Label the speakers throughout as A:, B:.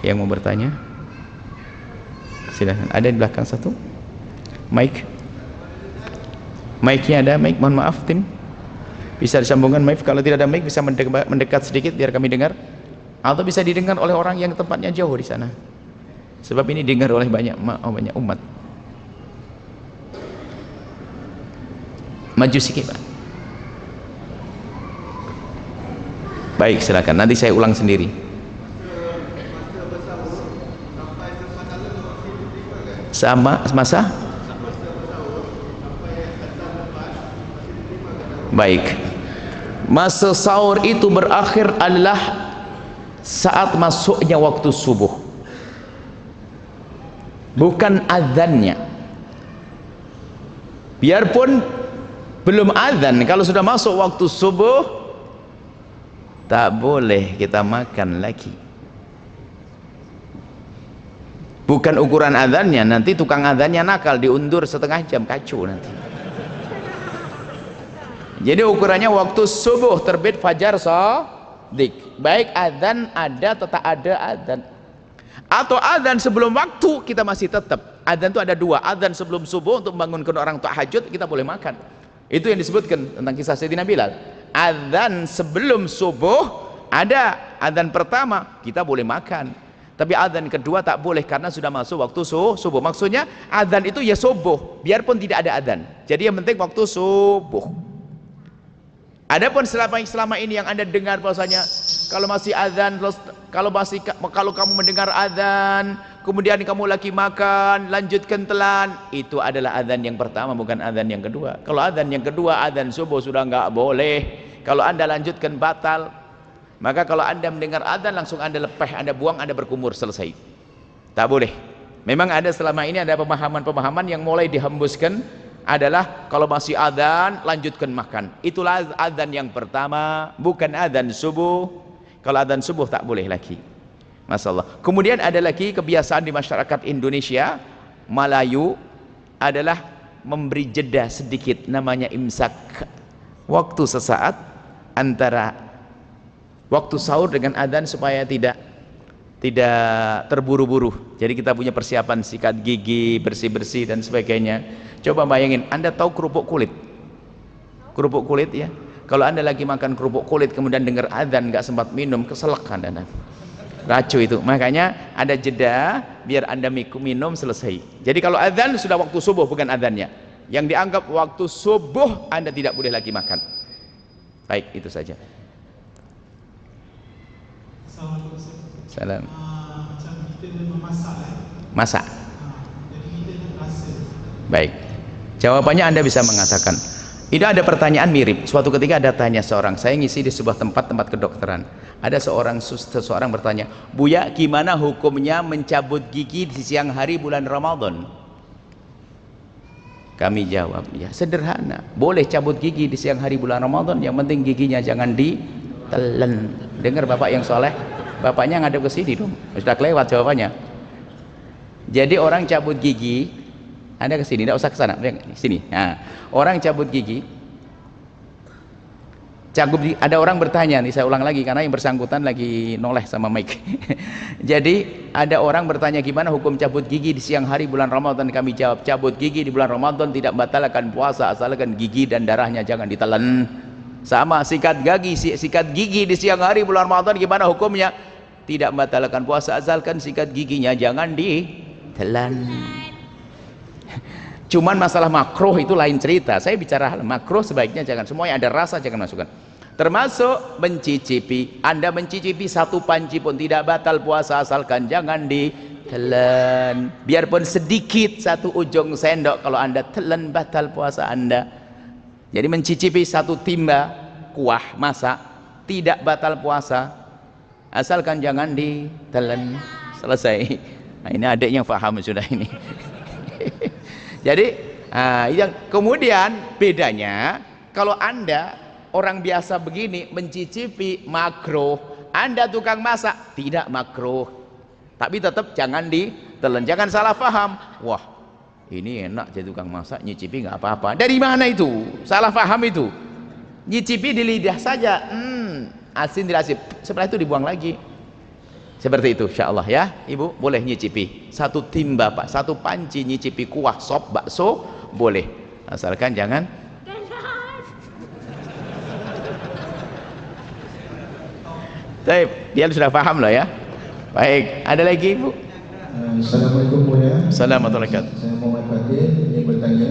A: Yang mau bertanya silahkan, ada di belakang satu mic-nya ada, mic, mohon maaf tim bisa disambungkan mic, kalau tidak ada mic bisa mendekat sedikit biar kami dengar, atau bisa didengar oleh orang yang tempatnya jauh di sana, sebab ini dengar oleh banyak umat. Maju sedikit Pak. Baik, silakan, nanti saya ulang sendiri. Sama masa? Baik, masa sahur itu berakhir adalah saat masuknya waktu subuh, bukan azannya. Biarpun belum azan, kalau sudah masuk waktu subuh tak boleh kita makan lagi. Bukan ukuran azannya, nanti tukang azannya nakal, diundur setengah jam, kacau nanti. Jadi ukurannya waktu subuh terbit fajar shadiq. Baik azan ada atau tak ada azan, atau azan sebelum waktu kita masih tetap. Azan itu ada dua, azan sebelum subuh untuk membangunkan orang tahajud, kita boleh makan. Itu yang disebutkan tentang kisah Sayyidina Bilal. Azan sebelum subuh ada, azan pertama kita boleh makan, tapi azan kedua tak boleh karena sudah masuk waktu subuh. Maksudnya azan itu ya subuh, biarpun tidak ada azan. Jadi yang penting waktu subuh. Adapun selama ini yang Anda dengar bahwasanya kalau masih azan, kalau kamu mendengar azan kemudian kamu lagi makan, lanjutkan telan, itu adalah azan yang pertama, bukan azan yang kedua. Kalau azan yang kedua, azan subuh, sudah enggak boleh. Kalau Anda lanjutkan batal. Maka kalau Anda mendengar azan langsung Anda lepeh, Anda buang, Anda berkumur, selesai. Tak boleh. Memang ada selama ini ada pemahaman yang mulai dihembuskan adalah kalau masih azan lanjutkan makan. Itulah azan yang pertama, bukan azan subuh. Kalau azan subuh tak boleh lagi. Masyaallah. Kemudian ada lagi kebiasaan di masyarakat Indonesia Melayu adalah memberi jeda sedikit, namanya imsak. Waktu sesaat antara waktu sahur dengan azan supaya tidak terburu-buru. Jadi kita punya persiapan sikat gigi, bersih-bersih dan sebagainya. Coba bayangin, Anda tahu kerupuk kulit? Kerupuk kulit ya. Kalau Anda lagi makan kerupuk kulit kemudian dengar azan nggak sempat minum, keselak Anda. Racu itu. Makanya ada jeda biar Anda minum selesai. Jadi kalau azan sudah waktu subuh, bukan azannya. Yang dianggap waktu subuh Anda tidak boleh lagi makan. Baik, itu saja. Salam.
B: Macam kita memasak
A: masak.
B: Jadi kita rasa.
A: Baik. Jawabannya Anda bisa mengatakan. Itu ada pertanyaan mirip. Suatu ketika ada tanya seorang, saya ngisi di sebuah tempat kedokteran. Ada seseorang bertanya, "Buya, gimana hukumnya mencabut gigi di siang hari bulan Ramadan?" Kami jawab, ya sederhana. Boleh cabut gigi di siang hari bulan Ramadan, yang penting giginya jangan ditelan. Dengar Bapak yang soleh? Bapaknya ngadep ke sini dong. Sudah kelewat jawabannya. Jadi orang cabut gigi, Anda ke sini, tidak usah ke sana, sini. Nah, orang cabut gigi, ada orang bertanya nih, saya ulang lagi karena yang bersangkutan lagi noleh sama mic. Jadi ada orang bertanya, gimana hukum cabut gigi di siang hari bulan Ramadan? Kami jawab, cabut gigi di bulan Ramadan tidak membatalkan puasa asalkan gigi dan darahnya jangan ditelan. Sama sikat gigi di siang hari bulan Ramadan, gimana hukumnya? Tidak membatalkan puasa asalkan sikat giginya jangan ditelan. Cuman masalah makruh itu lain cerita. Saya bicara hal makruh, sebaiknya jangan, semuanya ada rasa jangan masukkan. Termasuk mencicipi. Anda mencicipi satu panci pun tidak batal puasa asalkan jangan ditelan. Biarpun sedikit satu ujung sendok, kalau Anda telan batal puasa Anda. Jadi mencicipi satu timba kuah masak tidak batal puasa asalkan jangan ditelan. Selesai. Nah, ini adiknya paham sudah ini. Jadi yang kemudian bedanya, kalau Anda orang biasa begini mencicipi makruh, Anda tukang masak tidak makruh, tapi tetap jangan ditelan. Jangan salah paham, wah ini enak jadi tukang masak nyicipi nggak apa-apa. Dari mana itu salah paham itu? Nyicipi di lidah saja, asin dirasip, setelah itu dibuang lagi. Seperti itu insyaallah ya. Ibu boleh nyicipi satu timba Pak, satu panci nyicipi kuah sop bakso boleh, asalkan jangan baik, dia sudah paham loh ya. Baik, ada lagi Ibu?
C: Assalamualaikum Buya.
A: Assalamualaikum.
C: Saya Muhammad Fatih ingin bertanya,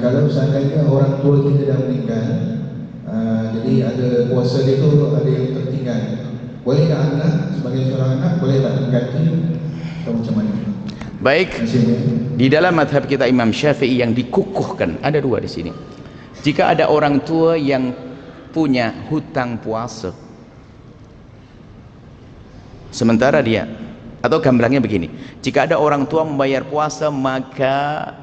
C: kalau seandainya orang tua kita dah meninggal, jadi ada puasa dia tu ada yang tertinggal, boleh tak anak sebagai seorang anak boleh tak mengganti atau macam mana?
A: Baik, di dalam mazhab kita Imam Syafi'i yang dikukuhkan ada dua di sini. Jika ada orang tua yang punya hutang puasa, sementara dia, atau gamblangnya begini, jika ada orang tua membayar puasa maka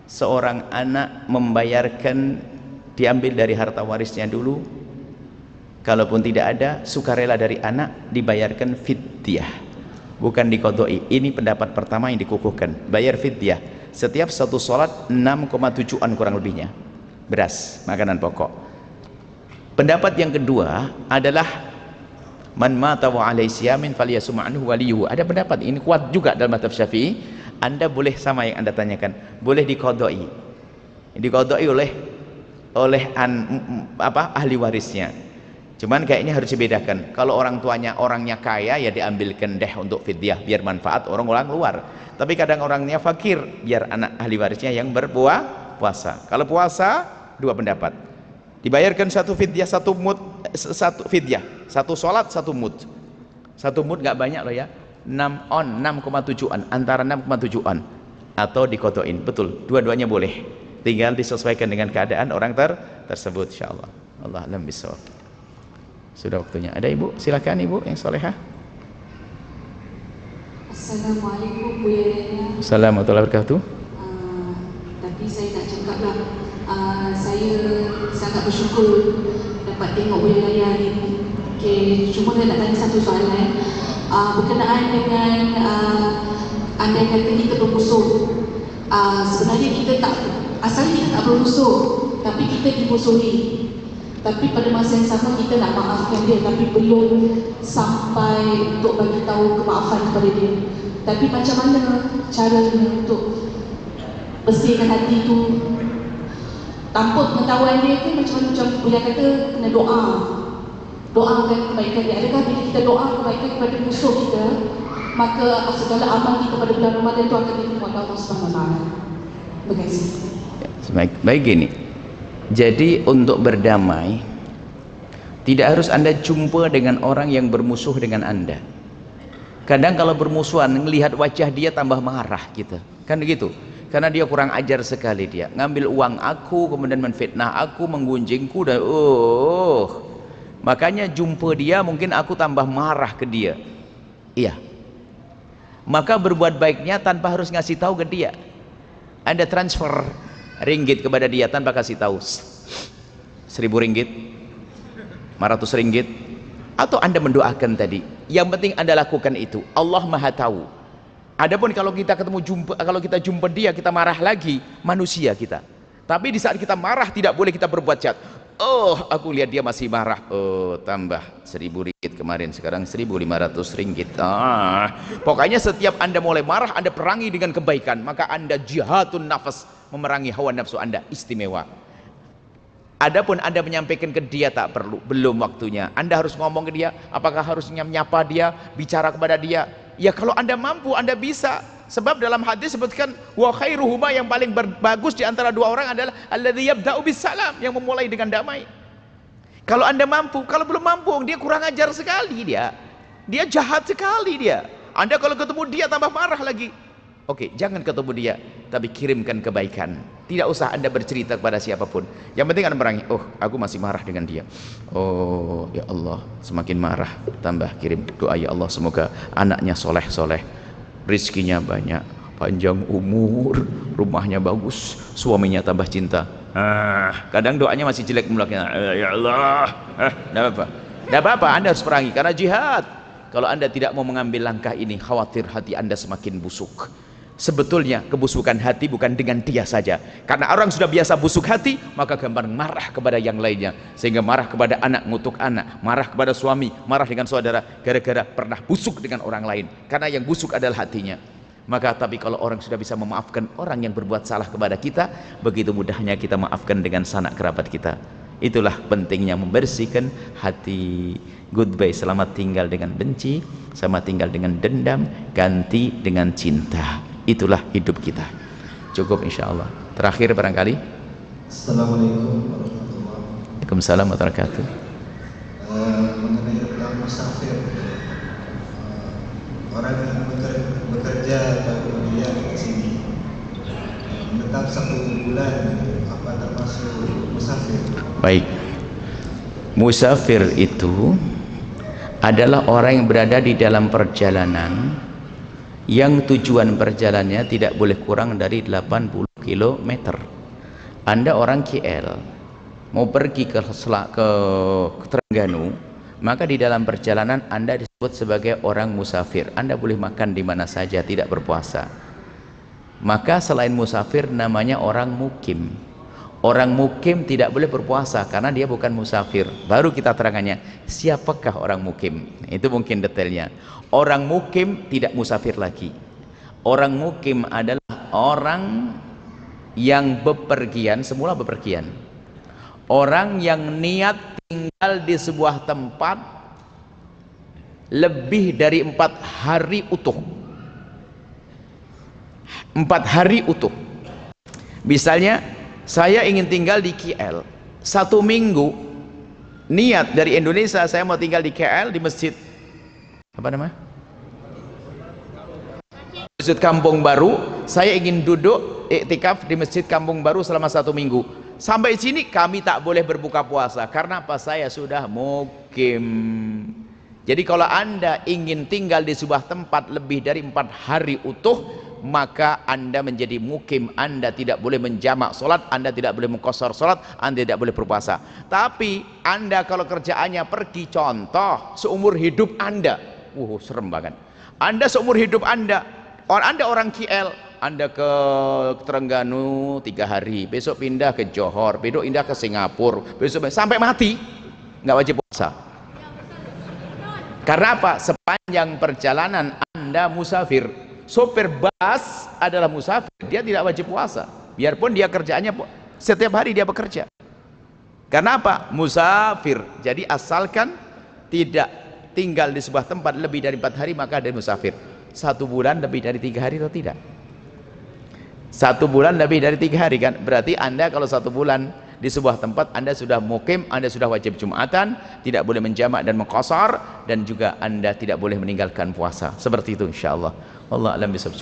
A: seorang anak membayarkan, diambil dari harta warisnya dulu, kalaupun tidak ada sukarela dari anak dibayarkan fidyah, bukan dikodoi. Ini pendapat pertama yang dikukuhkan, bayar fidyah setiap satu sholat 6,7an kurang lebihnya beras, makanan pokok. Pendapat yang kedua adalah man mata wa alaihi siyamin falyasum anhu waliyuhu. Ada pendapat ini kuat juga dalam mazhab Syafi'i. Anda boleh sama yang Anda tanyakan, boleh dikodoi, oleh ahli warisnya. Cuman kayaknya harus dibedakan. Kalau orang tuanya orangnya kaya ya diambilkan deh untuk fidyah biar manfaat orang-orang luar. Tapi kadang orangnya fakir, biar anak ahli warisnya yang berpuasa. Kalau puasa dua pendapat. Dibayarkan satu fidyah, satu fidyah, satu sholat, satu mud. Satu mud nggak banyak loh ya. 6,7an, antara 6,7an atau dikodoin. Betul, dua-duanya boleh. Tinggal disesuaikan dengan keadaan orang tersebut insyaallah. Allah alam bisawab. Sudah waktunya. Ada Ibu? Silakan Ibu yang solehah.
D: Assalamualaikum Buya Rena.
A: Assalamualaikum warahmatullahi wabarakatuh.
D: Tadi saya nak cakap lah, saya sangat bersyukur dapat tengok Buya Raya hari ini. Okay, cuma saya nak tanya satu soalan berkenaan dengan anda kata kita bermusuh. Sebenarnya kita tak, asalnya kita tak bermusuh, tapi kita dimusuhi. Tapi pada masa yang sama kita nak maafkan dia, tapi belum sampai untuk bagi tahu kemaafan kepada dia. Tapi macam mana caranya untuk bersihkan hati itu tanpa pengetahuan dia tu? Macam Buya kata kena doakan kebaikan dia. Adakah bila kita doa kebaikan kepada musuh kita, maka segala amal kita pada bulan Ramadan itu akan diterima oleh Allah SWT? Terima kasih.
A: Baik gini. Jadi untuk berdamai tidak harus Anda jumpa dengan orang yang bermusuh dengan Anda. Kadang kalau bermusuhan melihat wajah dia tambah marah kita, kan begitu, karena dia kurang ajar sekali, dia ngambil uang aku, kemudian menfitnah aku, menggunjingku, dan makanya jumpa dia mungkin aku tambah marah ke dia. Iya, maka berbuat baiknya tanpa harus ngasih tahu ke dia. Anda transfer ringgit kepada dia tanpa kasih tahu, 1.000 ringgit, 500 ringgit, atau Anda mendoakan tadi. Yang penting Anda lakukan itu. Allah Maha tahu. Adapun kalau kita kalau kita jumpa dia kita marah lagi, manusia kita. Tapi di saat kita marah tidak boleh kita berbuat jahat. Oh, aku lihat dia masih marah. Oh, tambah 1.000 ringgit kemarin, sekarang 1.500 ringgit. Pokoknya setiap Anda mulai marah, Anda perangi dengan kebaikan. Maka Anda jihadun nafas, memerangi hawa nafsu Anda, istimewa. Adapun Anda menyampaikan ke dia tak perlu, belum waktunya. Anda harus ngomong ke dia, apakah harus menyapa dia, bicara kepada dia. Ya kalau Anda mampu, Anda bisa. Sebab dalam hadis sebutkan wa khairuhuma, yang paling bagus di antara dua orang adalah alladzi yabda'u bis salam, yang memulai dengan damai. Kalau Anda mampu, kalau belum mampu, dia kurang ajar sekali dia. Dia jahat sekali dia. Anda kalau ketemu dia tambah marah lagi. Oke, jangan ketemu dia, tapi kirimkan kebaikan. Tidak usah Anda bercerita kepada siapapun. Yang penting Anda merangi, oh aku masih marah dengan dia. Oh ya Allah, semakin marah, tambah kirim doa, ya Allah semoga anaknya soleh-soleh, rizkinya banyak, panjang umur, rumahnya bagus, suaminya tambah cinta. Kadang doanya masih jelek mulaknya. Ya Allah, tidak apa-apa. Tidak apa-apa, Anda harus perangi karena jihad. Kalau Anda tidak mau mengambil langkah ini, khawatir hati Anda semakin busuk, Sebetulnya kebusukan hati bukan dengan dia saja, karena orang sudah biasa busuk hati maka gampang marah kepada yang lainnya, sehingga marah kepada anak, ngutuk anak, marah kepada suami, marah dengan saudara, gara-gara pernah busuk dengan orang lain, karena yang busuk adalah hatinya. Maka tapi kalau orang sudah bisa memaafkan orang yang berbuat salah kepada kita, begitu mudahnya kita maafkan dengan sanak kerabat kita. Itulah pentingnya membersihkan hati. Goodbye, selamat tinggal dengan benci, selamat tinggal dengan dendam, ganti dengan cinta. Itulah hidup kita. Cukup insyaallah. Terakhir barangkali.
C: Assalamualaikum warahmatullahi wabarakatuh.
A: Waalaikumsalam warahmatullahi wabarakatuh.
C: Mengenai tentang musafir, orang yang bekerja atau kuliah di sini menetap 1 bulan, apa termasuk musafir?
A: Baik. Musafir itu adalah orang yang berada di dalam perjalanan yang tujuan perjalanannya tidak boleh kurang dari 80 km. Anda orang KL mau pergi ke Terengganu, maka di dalam perjalanan Anda disebut sebagai orang musafir. Anda boleh makan di mana saja, tidak berpuasa. Maka selain musafir namanya orang mukim. Orang mukim tidak boleh berpuasa karena dia bukan musafir. Baru kita terangannya, siapakah orang mukim? Itu mungkin detailnya. Orang mukim tidak musafir lagi. Orang mukim adalah orang yang bepergian, semula bepergian. Orang yang niat tinggal di sebuah tempat lebih dari 4 hari utuh. 4 hari utuh. Misalnya saya ingin tinggal di KL 1 minggu, niat dari Indonesia saya mau tinggal di KL, di masjid apa namanya, Masjid Kampung Baru. Saya ingin duduk iktikaf di Masjid Kampung Baru selama 1 minggu. Sampai sini kami tak boleh berbuka puasa karena apa? Saya sudah mukim. Jadi kalau Anda ingin tinggal di sebuah tempat lebih dari 4 hari utuh, maka Anda menjadi mukim. Anda tidak boleh menjamak sholat, Anda tidak boleh mengqashar sholat, Anda tidak boleh berpuasa. Tapi Anda kalau kerjaannya pergi, contoh seumur hidup Anda, serem banget. Anda seumur hidup Anda orang KL, Anda ke Terengganu 3 hari, besok pindah ke Johor, besok pindah ke Singapura, besok sampai mati nggak wajib puasa. Karena apa? Sepanjang perjalanan Anda musafir. Sopir bus adalah musafir, dia tidak wajib puasa biarpun dia kerjaannya setiap hari dia bekerja. Karena apa? Musafir. Jadi asalkan tidak tinggal di sebuah tempat lebih dari 4 hari maka dia musafir. 1 bulan lebih dari 3 hari atau tidak? 1 bulan lebih dari 3 hari kan? Berarti Anda kalau 1 bulan di sebuah tempat Anda sudah mukim, Anda sudah wajib Jumatan, tidak boleh menjamak dan mengqashar, dan juga Anda tidak boleh meninggalkan puasa. Seperti itu insyaallah. Allah alam bisawab.